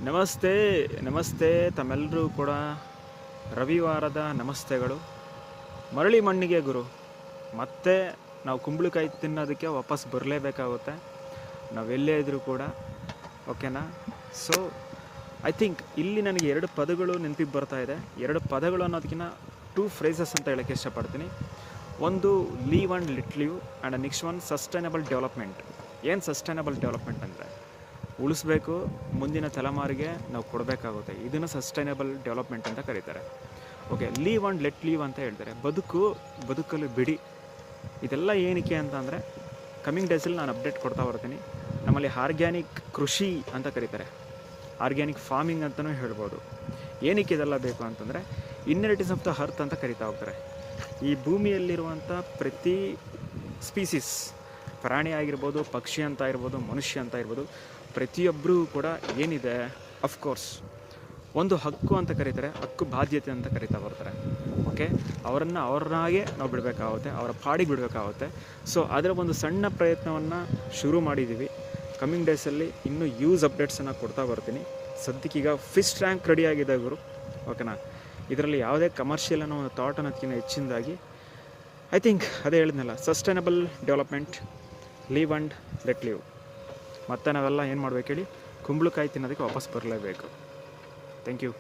ನಮಸ್ತೆ ನಮಸ್ತೆ ತಮ್ಮೆಲ್ಲರೂ ಕೂಡ ರವಿವಾರದ ನಮಸ್ತೆಗಳು. ಮರಳಿ ಮಣ್ಣಿಗೆ ಗುರು. ಮತ್ತೆ ನಾವು ಕುಂಬಳಕಾಯಿ ತಿನ್ನೋದಕ್ಕೆ ವಾಪಸ್ ಬರಲೇಬೇಕಾಗುತ್ತೆ, ನಾವೆಲ್ಲೇ ಇದ್ದರೂ ಕೂಡ. ಓಕೆನಾ? ಸೊ ಐ ಥಿಂಕ್ ಇಲ್ಲಿ ನನಗೆ ಎರಡು ಪದಗಳು ನೆನಪಿಗೆ ಬರ್ತಾ ಇದೆ. ಎರಡು ಪದಗಳು ಅನ್ನೋದಕ್ಕಿಂತ 2 ಫ್ರೇಸಸ್ ಅಂತ ಹೇಳೋಕ್ಕೆ ಇಷ್ಟಪಡ್ತೀನಿ. ಒಂದು leave and let leave and next one sustainable development. ಏನು ಸಸ್ಟೈನಬಲ್ ಡೆವಲಪ್ಮೆಂಟ್ ಅಂದರೆ ಉಳಿಸ್ಬೇಕು, ಮುಂದಿನ ತಲೆಮಾರಿಗೆ ನಾವು ಕೊಡಬೇಕಾಗುತ್ತೆ. ಇದನ್ನು ಸಸ್ಟೈನಬಲ್ ಡೆವಲಪ್ಮೆಂಟ್ ಅಂತ ಕರೀತಾರೆ. Okay, leave and let leave ಅಂತ ಹೇಳ್ತಾರೆ. ಬದುಕಲು ಬಿಡಿ. ಇದೆಲ್ಲ ಏನಕ್ಕೆ ಅಂತಂದರೆ ಕಮಿಂಗ್ ಡೇಸಲ್ಲಿ ನಾನು ಅಪ್ಡೇಟ್ ಕೊಡ್ತಾ ಬರ್ತೀನಿ. ನಮ್ಮಲ್ಲಿ ಆರ್ಗ್ಯಾನಿಕ್ ಕೃಷಿ ಅಂತ ಕರೀತಾರೆ, ಆರ್ಗ್ಯಾನಿಕ್ ಫಾರ್ಮಿಂಗ್ ಅಂತಲೂ ಹೇಳ್ಬೋದು. ಏನಕ್ಕೆ ಇದೆಲ್ಲ ಬೇಕು ಅಂತಂದರೆ ಇನ್ಹೆರಿಟೆನ್ಸ್ ಆಫ್ ದ ಅರ್ತ್ ಅಂತ ಕರಿತಾ ಹೋಗ್ತಾರೆ. ಈ ಭೂಮಿಯಲ್ಲಿರುವಂಥ ಪ್ರತಿ ಸ್ಪೀಸೀಸ್, ಪ್ರಾಣಿ ಆಗಿರ್ಬೋದು, ಪಕ್ಷಿ ಅಂತ ಇರ್ಬೋದು, ಮನುಷ್ಯ ಅಂತ ಇರ್ಬೋದು, ಪ್ರತಿಯೊಬ್ಬರೂ ಕೂಡ ಏನಿದೆ ಅಫ್ಕೋರ್ಸ್ ಒಂದು ಹಕ್ಕು ಅಂತ ಕರೀತಾರೆ, ಹಕ್ಕು ಬಾಧ್ಯತೆ ಅಂತ ಕರಿತಾ ಬರ್ತಾರೆ. ಓಕೆ, ಅವ್ರನ್ನಾಗೆ ನಾವು ಬಿಡಬೇಕಾಗುತ್ತೆ, ಅವರ ಪಾಡಿಗೆ ಬಿಡಬೇಕಾಗುತ್ತೆ. ಸೊ ಅದರ ಒಂದು ಸಣ್ಣ ಪ್ರಯತ್ನವನ್ನು ಶುರು ಮಾಡಿದ್ದೀವಿ. ಕಮ್ಮಿಂಗ್ ಡೇಸಲ್ಲಿ ಇನ್ನೂ ಯೂಸ್ ಅಪ್ಡೇಟ್ಸನ್ನು ಕೊಡ್ತಾ ಬರ್ತೀನಿ. ಸದ್ಯಕ್ಕೀಗ ಫಿಶ್ ಟ್ಯಾಂಕ್ ರೆಡಿಯಾಗಿದೆ ಗುರು. ಓಕೆನಾ? ಇದರಲ್ಲಿ ಯಾವುದೇ ಕಮರ್ಷಿಯಲ್ ಅನ್ನೋ ಒಂದು ಥಾಟ್ ಅನ್ನೋದಕ್ಕಿಂತ ಹೆಚ್ಚಿನದಾಗಿ ಐ ಥಿಂಕ್ ಅದೇ ಹೇಳಿದ್ನಲ್ಲ, sustainable development, live and let live. ಮತ್ತು ನಾವೆಲ್ಲ ಏನು ಮಾಡಬೇಕು ಹೇಳಿ, ಕುಂಬಳಕಾಯಿ ತಿನ್ನೋದಕ್ಕೆ ವಾಪಸ್ ಬರಲೇಬೇಕು. Thank you.